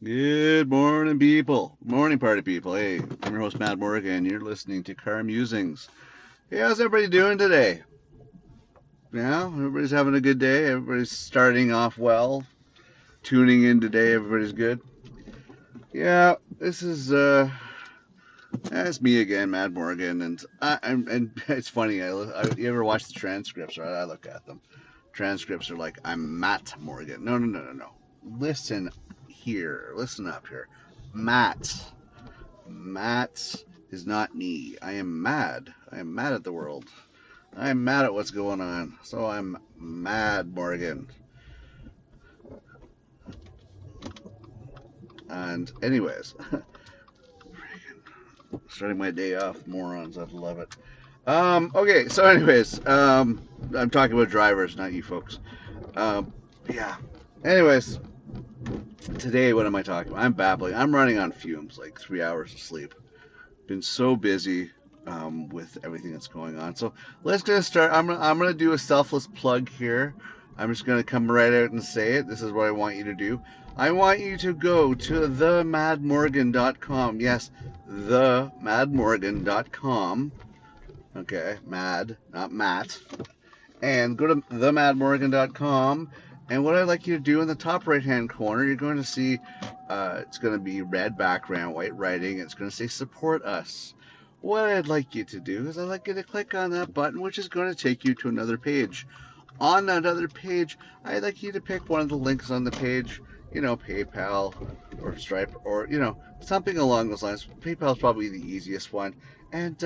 Good morning, people. Morning, party people. Hey, I'm your host, Matt Morgan. You're listening to Car Musings. Hey, how's everybody doing today? Yeah, everybody's having a good day. Everybody's starting off well. Tuning in today, everybody's good. Yeah, this is that's me again, Matt Morgan, and it's funny. You ever watch the transcripts? Right, I look at them. Transcripts are like I'm Matt Morgan. No, no, no, no, no. Listen here. Listen up here, Matt. Matt is not me. I am mad. I am mad at the world. I am mad at what's going on. So I'm mad, Morgan. And anyways, starting my day off, morons. I love it. Okay, so anyways, I'm talking about drivers, not you folks. Yeah. Anyways, today what am I talking about? I'm babbling. I'm running on fumes, like 3 hours of sleep. Been so busy with everything that's going on. So let's get start. I'm gonna do a selfless plug here. I'm just gonna come right out and say it. This is what I want you to do. I want you to go to themadmorgan.com. Yes, themadmorgan.com. Okay, mad, not Matt. And go to themadmorgan.com. And what I'd like you to do in the top right hand corner, you're going to see it's going to be red background, white writing. It's going to say support us. What I'd like you to do is I'd like you to click on that button, which is going to take you to another page. On that other page, I'd like you to pick one of the links on the page, PayPal or Stripe or, something along those lines. PayPal is probably the easiest one. And,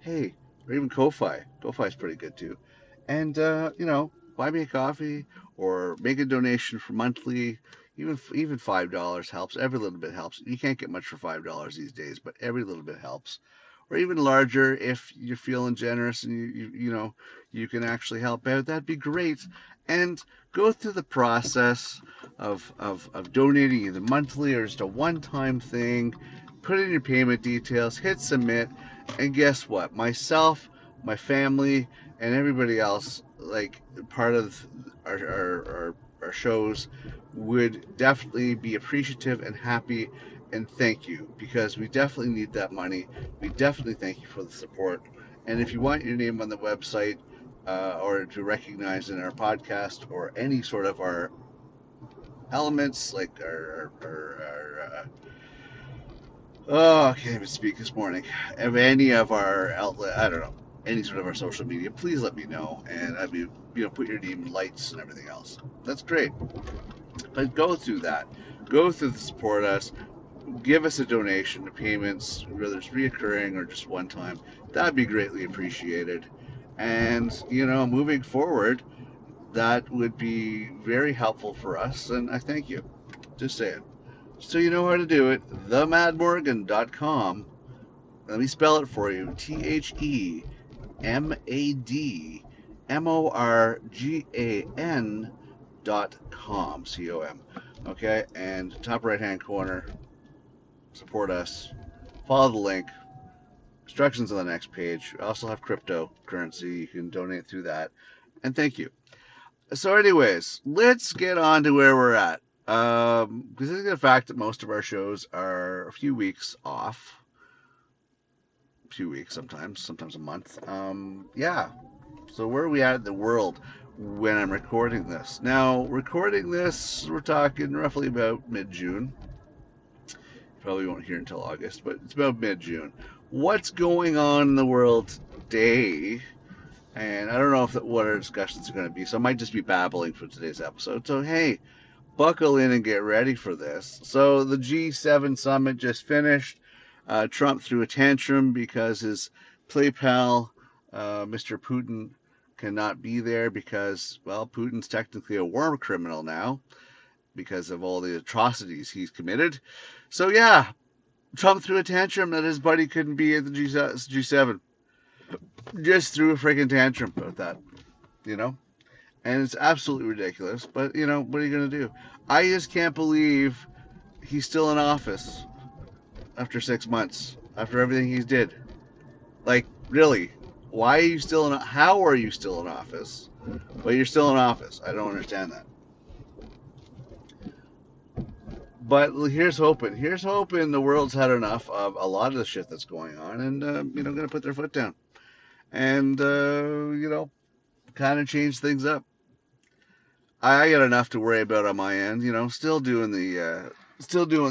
hey, or even Ko-Fi. Ko-Fi is pretty good too. And, buy me a coffee or make a donation for monthly. Even $5 helps. Every little bit helps. You can't get much for $5 these days, but every little bit helps. Or even larger if you're feeling generous and you can actually help out. That'd be great. And go through the process of donating either monthly or just a one-time thing. Put in your payment details, hit submit, and guess what? Myself, my family, and everybody else, like part of our shows, would definitely be appreciative and happy and thank you because we definitely need that money. We definitely thank you for the support. And if you want your name on the website or to recognize in our podcast or any sort of our elements, like our oh, I can't even speak this morning, of any of our outlet, I don't know, any sort of our social media, please let me know. And I'd be, put your name in lights and everything else. That's great. But go through that. Go through the support us. Give us a donation to payments, whether it's reoccurring or just one time. That'd be greatly appreciated. And, moving forward, that would be very helpful for us. And I thank you. Just saying. So you know how to do it. Themadmorgan.com. Let me spell it for you. ThemadMorgan.com. COM. Okay, and top right hand corner, support us. Follow the link. Instructions on the next page. We also have cryptocurrency. You can donate through that. And thank you. So, anyways, let's get on to where we're at. Considering the fact that most of our shows are a few weeks off, a few weeks sometimes a month. Yeah. So where are we at in the world when I'm recording this? Now, recording this, we're talking roughly about mid-June. Probably won't hear until August, but it's about mid-June. What's going on in the world today? And I don't know what our discussions are going to be, so I might just be babbling for today's episode. So, hey, buckle in and get ready for this. So the G7 summit just finished. Trump threw a tantrum because his play pal, Mr. Putin, cannot be there because, well, Putin's technically a war criminal now because of all the atrocities he's committed. So, yeah, Trump threw a tantrum that his buddy couldn't be at the G7. Just threw a freaking tantrum about that, you know? And it's absolutely ridiculous. But, what are you going to do? I just can't believe he's still in office after 6 months, after everything he's did. Like, really? Why are you still in? How are you still in office? Well, you're still in office. I don't understand that. But here's hoping. Here's hoping the world's had enough of a lot of the shit that's going on, and going to put their foot down, and kind of change things up. I got enough to worry about on my end. Still doing the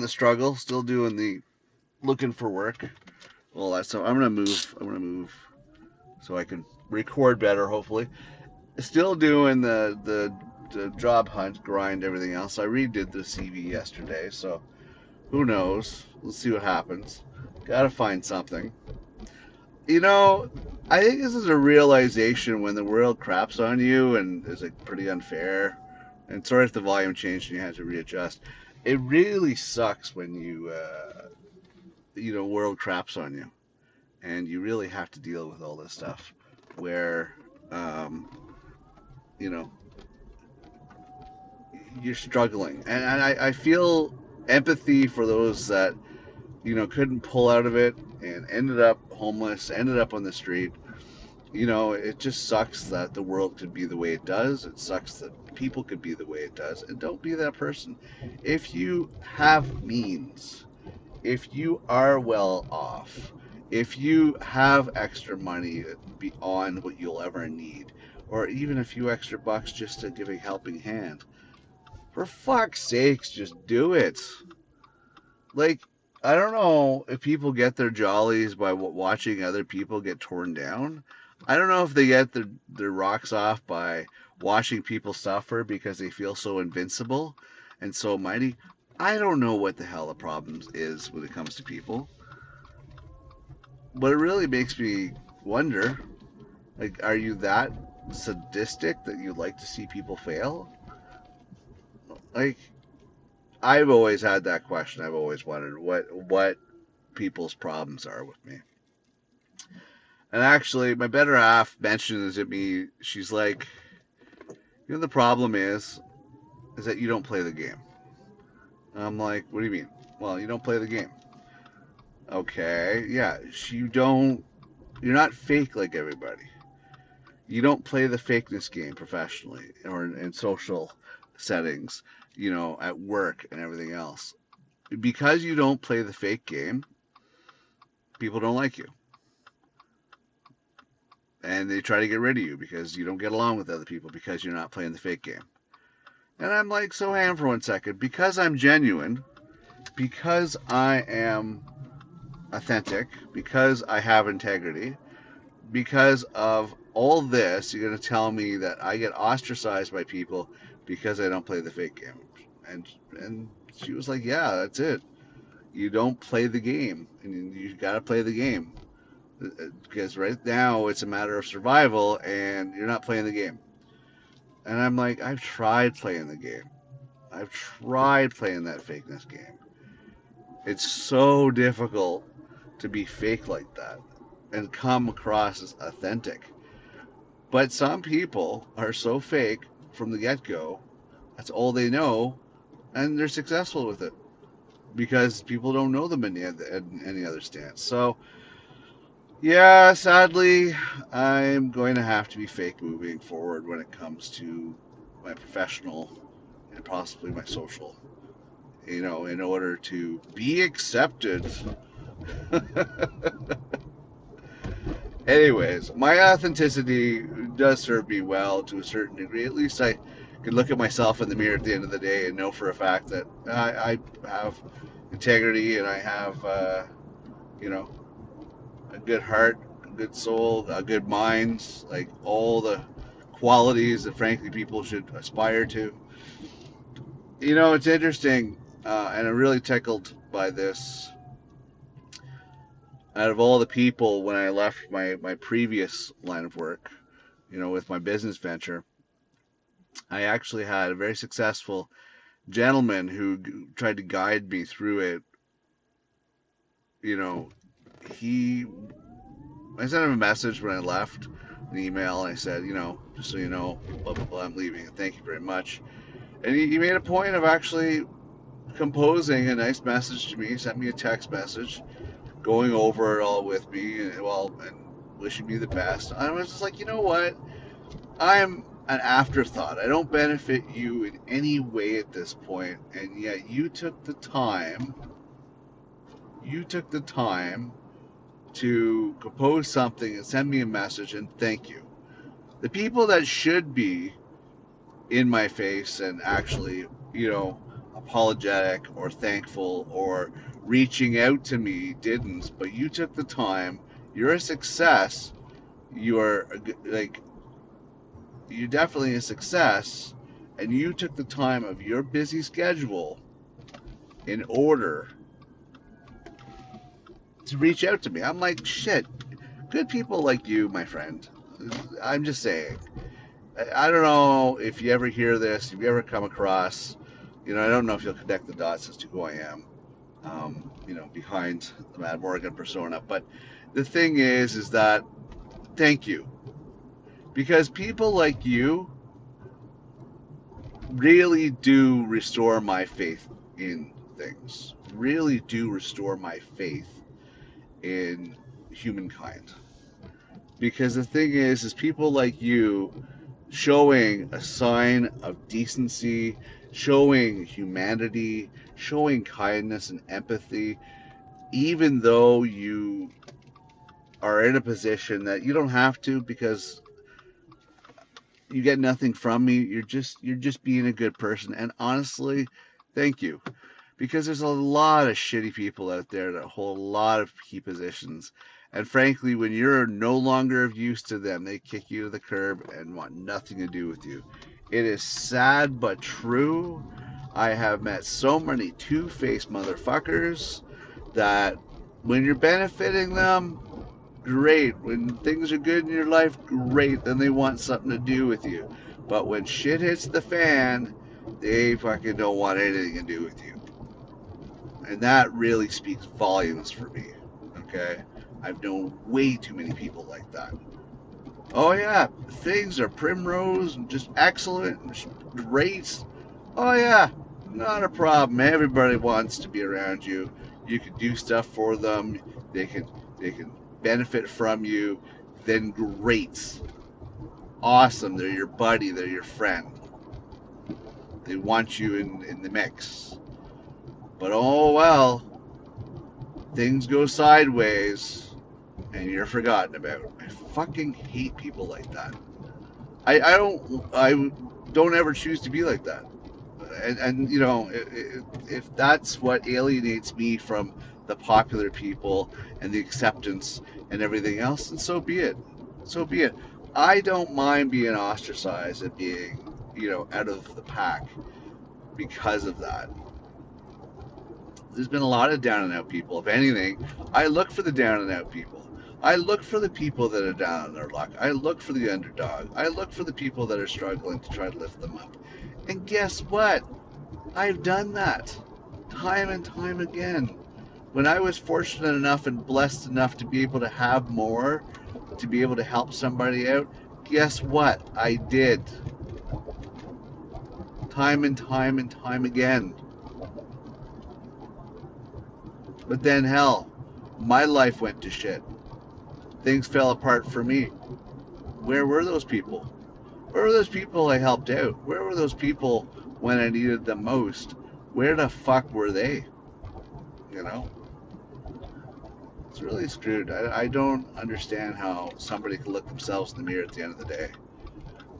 struggle, still doing the looking for work. Well, that's so. I'm gonna move. I'm gonna move so I can record better. Hopefully, still doing the job hunt, grind, everything else. I redid the CV yesterday, so who knows? Let's see what happens. Gotta find something. You know, I think this is a realization when the world craps on you and is like pretty unfair. And sorry if the volume changed and you had to readjust. It really sucks when world craps on you and you really have to deal with all this stuff where, um, you know, you're struggling. And I feel empathy for those that, couldn't pull out of it and ended up homeless, ended up on the street. It just sucks that the world could be the way it does. It sucks that people could be the way it does. And don't be that person. If you have means, if you are well off, if you have extra money beyond what you'll ever need, or even a few extra bucks just to give a helping hand, for fuck's sakes, just do it. Like, I don't know if people get their jollies by watching other people get torn down. I don't know if they get their rocks off by watching people suffer because they feel so invincible and so mighty. I don't know what the hell the problem is when it comes to people. But it really makes me wonder, like, are you that sadistic that you like to see people fail? Like, I've always had that question. I've always wondered what people's problems are with me. And actually, my better half mentioned it to me. She's like, the problem is that you don't play the game. I'm like, what do you mean? Well, you don't play the game. Okay, yeah, you don't. You're not fake like everybody. You don't play the fakeness game professionally or in social settings, at work and everything else. Because you don't play the fake game, people don't like you. And they try to get rid of you because you don't get along with other people because you're not playing the fake game. And I'm like, so hang on for 1 second. Because I'm genuine, because I am authentic, because I have integrity, because of all this, you're going to tell me that I get ostracized by people because I don't play the fake game. And she was like, yeah, that's it. You don't play the game, and you got to play the game. Because right now it's a matter of survival, and you're not playing the game. And I'm like, I've tried playing the game. I've tried playing that fakeness game. It's so difficult to be fake like that and come across as authentic. But some people are so fake from the get-go. That's all they know, and they're successful with it because people don't know them in any other stance. So, yeah, sadly, I'm going to have to be fake moving forward when it comes to my professional and possibly my social, in order to be accepted. Anyways, my authenticity does serve me well to a certain degree. At least I can look at myself in the mirror at the end of the day and know for a fact that I have integrity and I have, a good heart, a good soul, a good mind, like all the qualities that frankly people should aspire to. It's interesting, and I'm really tickled by this. Out of all the people, when I left my previous line of work, with my business venture, I actually had a very successful gentleman who tried to guide me through it. You know, he, I sent him a message when I left, an email, and I said, just so you know, blah, blah, blah, I'm leaving, and thank you very much. And he made a point of actually composing a nice message to me. He sent me a text message, going over it all with me, and wishing me the best. I was just like, you know what? an afterthought. I don't benefit you in any way at this point, and yet you took the time. You took the time to compose something and send me a message, and thank you. The people that should be in my face and actually, apologetic or thankful or reaching out to me didn't, but you took the time. You're a success. You're like, you're definitely a success, and you took the time of your busy schedule in order to reach out to me. I'm like, shit, good people like you, my friend. I'm just saying. I don't know if you ever hear this, if you ever come across, I don't know if you'll connect the dots as to who I am, behind the Mad Morgan persona. But the thing is that thank you. Because people like you really do restore my faith in things, really do restore my faith in humankind. Because the thing is people like you showing a sign of decency, showing humanity, showing kindness and empathy, even though you are in a position that you don't have to because you get nothing from me. You're just being a good person. And honestly, thank you. Because there's a lot of shitty people out there that hold a lot of key positions. And frankly, when you're no longer of use to them, they kick you to the curb and want nothing to do with you. It is sad but true. I have met so many two-faced motherfuckers that when you're benefiting them, great. When things are good in your life, great. Then they want something to do with you. But when shit hits the fan, they fucking don't want anything to do with you. And that really speaks volumes for me. Okay? I've known way too many people like that. Oh, yeah, things are primrose and just excellent and great. Oh, yeah, not a problem. Everybody wants to be around you. You can do stuff for them. They can they can benefit from you. Then great. Awesome. They're your buddy. They're your friend. They want you in the mix. But oh well, things go sideways and you're forgotten about. I fucking hate people like that. I don't ever choose to be like that. And if that's what alienates me from the popular people and the acceptance and everything else, then so be it. So be it. I don't mind being ostracized and being, out of the pack because of that. There's been a lot of down and out people. If anything, I look for the down and out people. I look for the people that are down on their luck. I look for the underdog. I look for the people that are struggling to try to lift them up. And guess what? I've done that time and time again. When I was fortunate enough and blessed enough to be able to have more, to be able to help somebody out, guess what? I did. Time and time and time again. But then, hell, my life went to shit. Things fell apart for me. Where were those people? Where were those people I helped out? Where were those people when I needed them most? Where the fuck were they? You know? It's really screwed. I don't understand how somebody can look themselves in the mirror at the end of the day.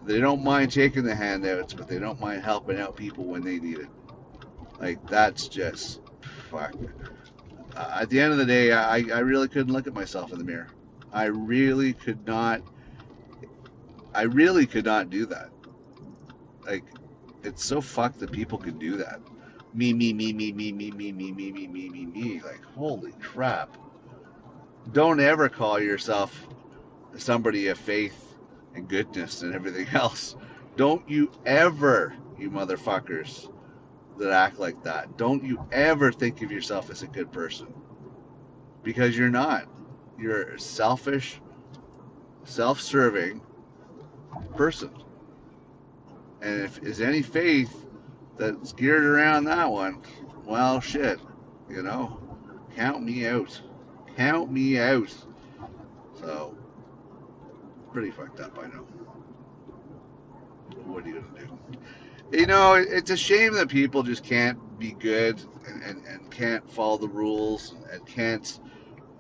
They don't mind taking the handouts, but they don't mind helping out people when they need it. Like, that's just fuck. At the end of the day, I really couldn't look at myself in the mirror. I really could not. I really could not do that. Like, it's so fucked that people can do that. Me, me, me, me, me, me, me, me, me, me, me, me, me. Like, holy crap. Don't ever call yourself somebody of faith and goodness and everything else. Don't you ever, you motherfuckers that act like that, don't you ever think of yourself as a good person. Because you're not. You're a selfish, self-serving person. And if there's any faith that's geared around that one, well, shit, count me out. Count me out. So, pretty fucked up, I know. what are you going to do? You know, it's a shame that people just can't be good and can't follow the rules and can't,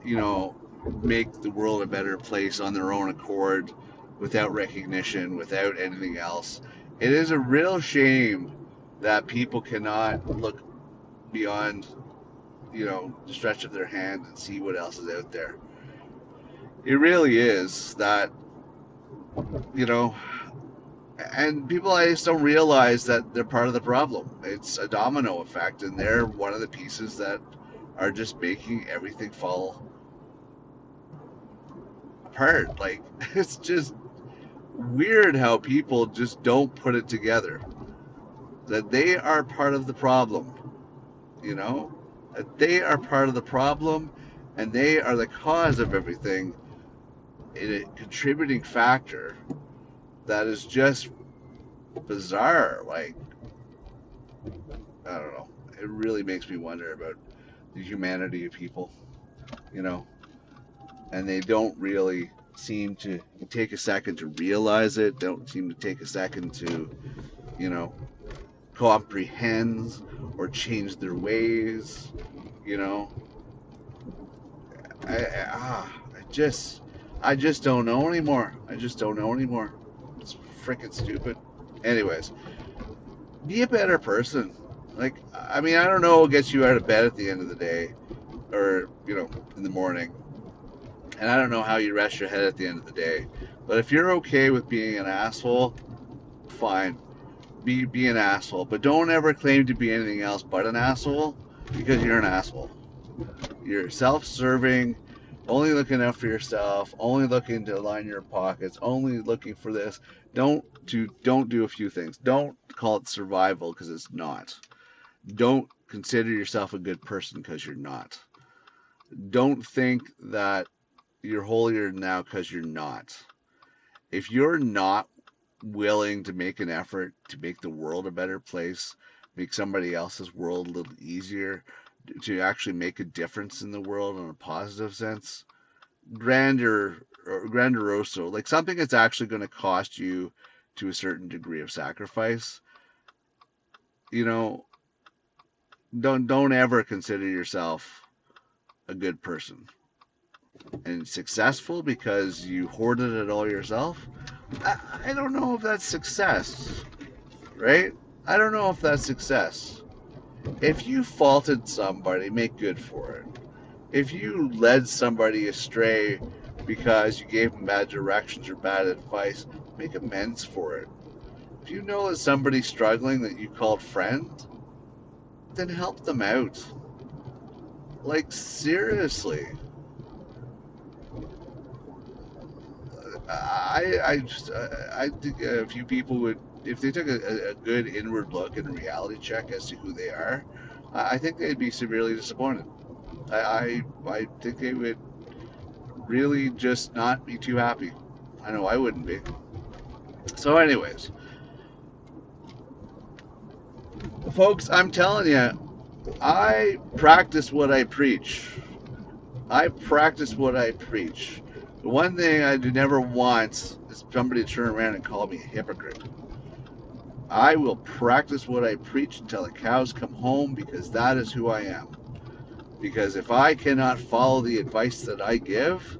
you know, make the world a better place on their own accord without recognition, without anything else. It is a real shame that people cannot look beyond, you know, the stretch of their hand and see what else is out there. It really is that, you know, and people, I just don't realize that they're part of the problem. It's a domino effect, and they're one of the pieces that are just making everything fall apart. Like, it's just weird how people just don't put it together. That they are part of the problem, you know? That they are part of the problem and they are the cause of everything in a contributing factor that is just bizarre. Like, I don't know. It really makes me wonder about the humanity of people, you know? And they don't really seem to take a second to realize it, don't seem to take a second to, you know, comprehend or change their ways, you know. I just don't know anymore. I just don't know anymore. It's freaking stupid. Anyways, be a better person. Like, I mean, I don't know what gets you out of bed at the end of the day, or, you know, in the morning. And I don't know how you rest your head at the end of the day. But if you're okay with being an asshole, fine. Be an asshole. But don't ever claim to be anything else but an asshole, because you're an asshole. You're self-serving, only looking out for yourself, only looking to line your pockets, only looking for this. Don't do a few things. Don't call it survival, because it's not. Don't consider yourself a good person, because you're not. Don't think that you're holier than thou, because you're not. If you're not willing to make an effort to make the world a better place, make somebody else's world a little easier, to actually make a difference in the world in a positive sense, grandiroso, like something that's actually going to cost you to a certain degree of sacrifice, you know, don't ever consider yourself a good person and successful because you hoarded it all yourself. I don't know if that's success, right? I don't know if that's success. If you faulted somebody, make good for it. If you led somebody astray because you gave them bad directions or bad advice, make amends for it. If you know that somebody's struggling that you called friend, then help them out. Like, seriously. I think a few people would, if they took a good inward look and a reality check as to who they are, I think they'd be severely disappointed. I think they would really just not be too happy. I know I wouldn't be. So, anyways, folks, I'm telling you, I practice what I preach. I practice what I preach. The one thing I do never want is somebody to turn around and call me a hypocrite. I will practice what I preach until the cows come home, because that is who I am. Because if I cannot follow the advice that I give,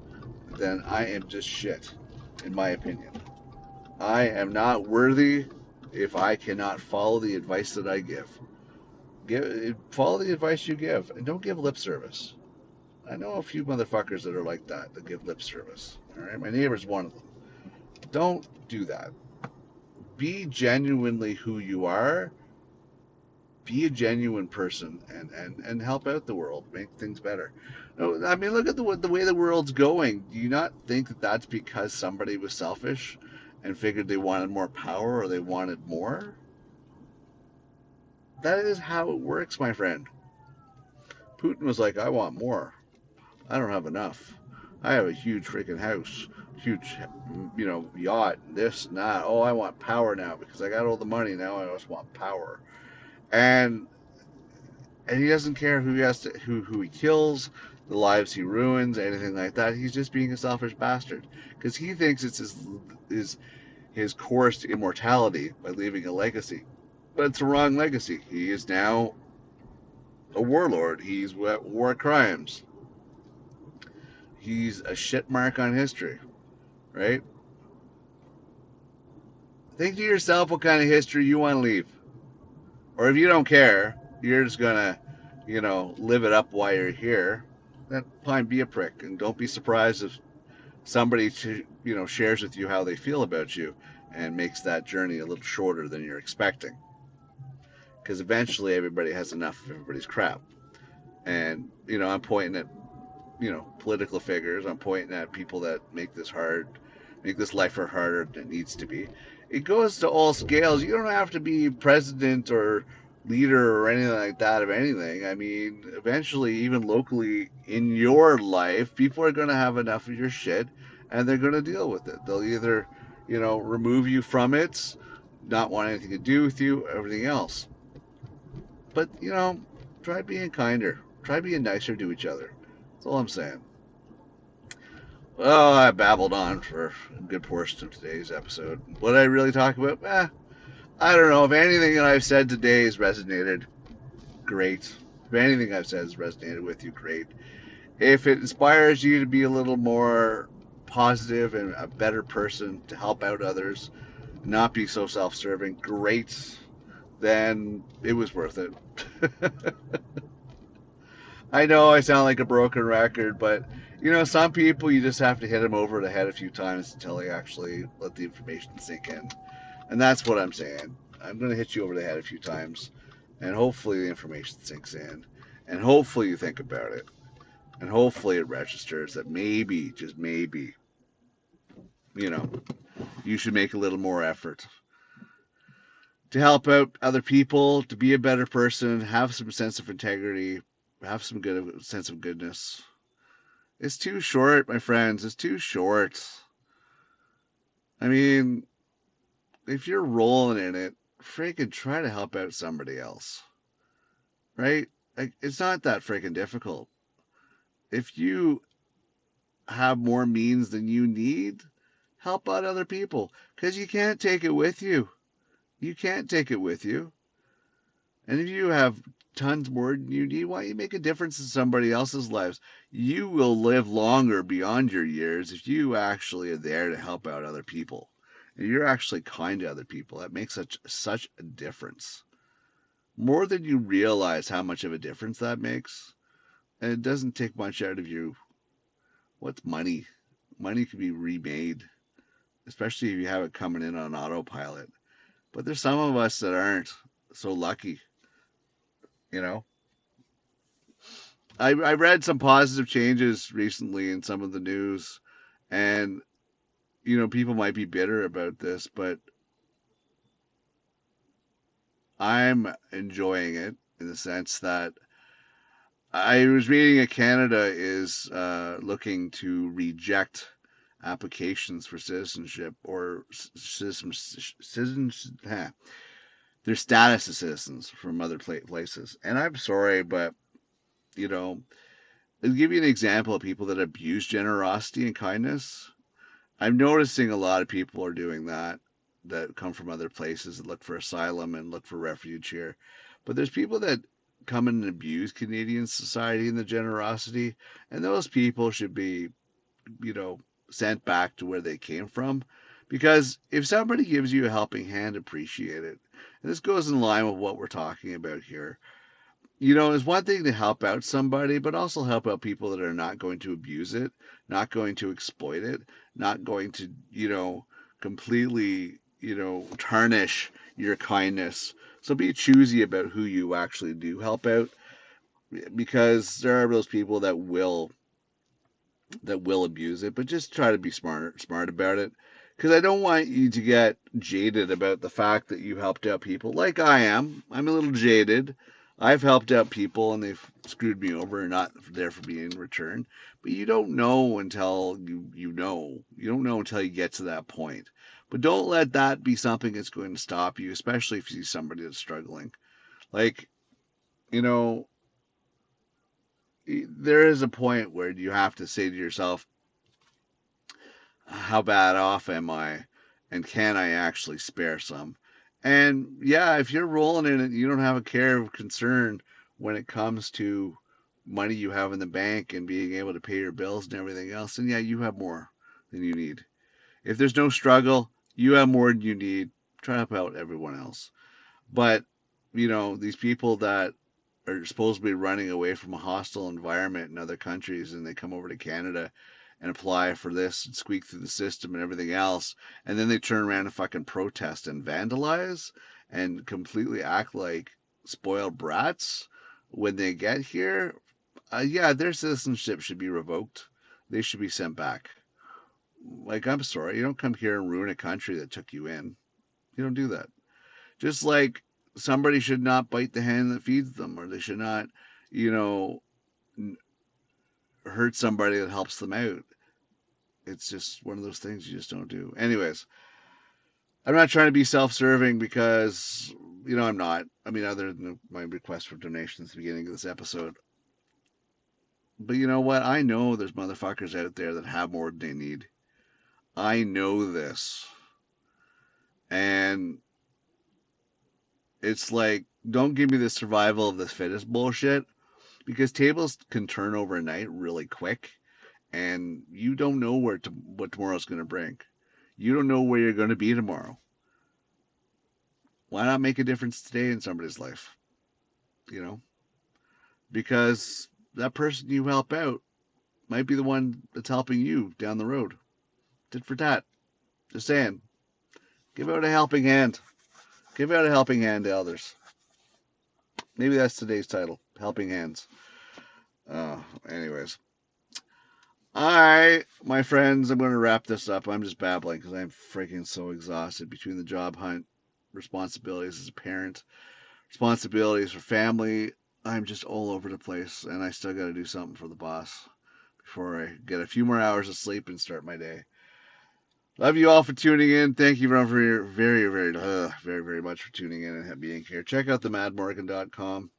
then I am just shit, in my opinion. I am not worthy if I cannot follow the advice that I give. Follow the advice you give, and don't give lip service. I know a few motherfuckers that are like that give lip service. All right, my neighbor's one of them. Don't do that. Be genuinely who you are. Be a genuine person and help out the world, make things better. No, I mean, look at the way the world's going. Do you not think that that's because somebody was selfish and figured they wanted more power or they wanted more? That is how it works, my friend. Putin was like, I want more. I don't have enough. I have a huge freaking house, huge, you know, yacht, this and that. Oh, I want power now because I got all the money now. I just want power, and he doesn't care who he has to, who he kills, the lives he ruins, anything like that. He's just being a selfish bastard because he thinks it's his his course to immortality by leaving a legacy. But it's a wrong legacy. He is now a warlord. He's war crimes. He's a shit mark on history, right? Think to yourself what kind of history you want to leave. Or if you don't care, you're just gonna, live it up while you're here. Then fine, be a prick, and don't be surprised if somebody, shares with you how they feel about you, and makes that journey a little shorter than you're expecting. Because eventually, everybody has enough of everybody's crap. And I'm pointing at political figures. I'm pointing at people that make this life harder than it needs to be. It goes to all scales. You don't have to be president or leader or anything like that of anything. I mean, eventually, even locally in your life, people are going to have enough of your shit and they're going to deal with it. They'll either, remove you from it, not want anything to do with you, everything else. But, try being kinder. Try being nicer to each other. That's all I'm saying. Well, I babbled on for a good portion of today's episode. What did I really talk about? I don't know. If anything that I've said today has resonated, great. If anything I've said has resonated with you, great. If it inspires you to be a little more positive and a better person to help out others, not be so self-serving, great. Then it was worth it. I know I sound like a broken record, but some people you just have to hit them over the head a few times until they actually let the information sink in. And that's what I'm saying. I'm going to hit you over the head a few times, and hopefully the information sinks in, and hopefully you think about it, and hopefully it registers that maybe, just maybe, you know, you should make a little more effort to help out other people, to be a better person, have some sense of integrity, have some good sense of goodness. It's too short, my friends. It's too short. I mean, if you're rolling in it, freaking try to help out somebody else, right? Like, it's not that freaking difficult. If you have more means than you need, help out other people, because you can't take it with you. You can't take it with you. And if you have tons more than you need, why don't you make a difference in somebody else's lives? You will live longer beyond your years if you actually are there to help out other people. And you're actually kind to other people. That makes such a difference. More than you realize how much of a difference that makes. And it doesn't take much out of you. What's money? Money can be remade, especially if you have it coming in on autopilot. But there's some of us that aren't so lucky, you know. I read some positive changes recently in some of the news, and people might be bitter about this, but I'm enjoying it in the sense that I was reading that Canada is looking to reject applications for citizenship or citizens. Their status as citizens from other places. And I'm sorry, but I'll give you an example of people that abuse generosity and kindness. I'm noticing a lot of people are doing that come from other places and look for asylum and look for refuge here. But there's people that come and abuse Canadian society and the generosity, and those people should be, sent back to where they came from. Because if somebody gives you a helping hand, appreciate it. And this goes in line with what we're talking about here. It's one thing to help out somebody, but also help out people that are not going to abuse it, not going to exploit it, not going to, completely, tarnish your kindness. So be choosy about who you actually do help out, because there are those people that will abuse it, but just try to be smart about it. Because I don't want you to get jaded about the fact that you helped out people, like I am. I'm a little jaded. I've helped out people and they've screwed me over and not there for me in return. But you don't know until you know. You don't know until you get to that point. But don't let that be something that's going to stop you, especially if you see somebody that's struggling. Like, you know, there is a point where you have to say to yourself, how bad off am I? And can I actually spare some? And yeah, if you're rolling in it, you don't have a care of concern when it comes to money you have in the bank and being able to pay your bills and everything else, then yeah, you have more than you need. If there's no struggle, you have more than you need. Try to help out everyone else. But, these people that are supposed to be running away from a hostile environment in other countries and they come over to Canada and apply for this and squeak through the system and everything else, and then they turn around and fucking protest and vandalize and completely act like spoiled brats when they get here, yeah, their citizenship should be revoked. They should be sent back. Like, I'm sorry, you don't come here and ruin a country that took you in. You don't do that. Just like somebody should not bite the hand that feeds them, or they should not, you know, hurt somebody that helps them out. It's just one of those things you just don't do. Anyways, I'm not trying to be self-serving because, I'm not. I mean, other than my request for donations at the beginning of this episode. But you know what? I know there's motherfuckers out there that have more than they need. I know this. And it's like, don't give me the survival of the fittest bullshit because tables can turn overnight really quick and you don't know what tomorrow's going to bring. You don't know where you're going to be tomorrow. Why not make a difference today in somebody's life? You know, because that person you help out might be the one that's helping you down the road. Tit for tat. Just saying. Give out a helping hand. Give out a helping hand to others. Maybe that's today's title. Helping hands. Anyways. All right, my friends, I'm going to wrap this up. I'm just babbling because I'm freaking so exhausted between the job hunt, responsibilities as a parent, responsibilities for family. I'm just all over the place, and I still got to do something for the boss before I get a few more hours of sleep and start my day. Love you all for tuning in. Thank you for very, very much for tuning in and being here. Check out themadmorgan.com.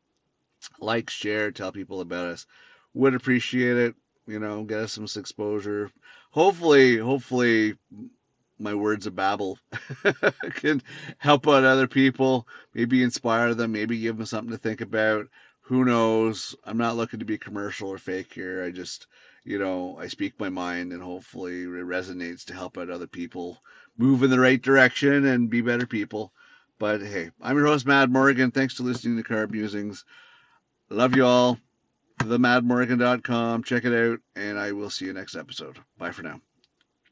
Like, share, tell people about us. Would appreciate it. Get us some exposure. Hopefully, my words of babble can help out other people. Maybe inspire them. Maybe give them something to think about. Who knows? I'm not looking to be commercial or fake here. I just, I speak my mind, and hopefully it resonates to help out other people move in the right direction and be better people. But hey, I'm your host, Mad Morgan. Thanks for listening to Carb Musings. Love you all. themadmorgan.com. Check it out, and I will see you next episode. Bye for now.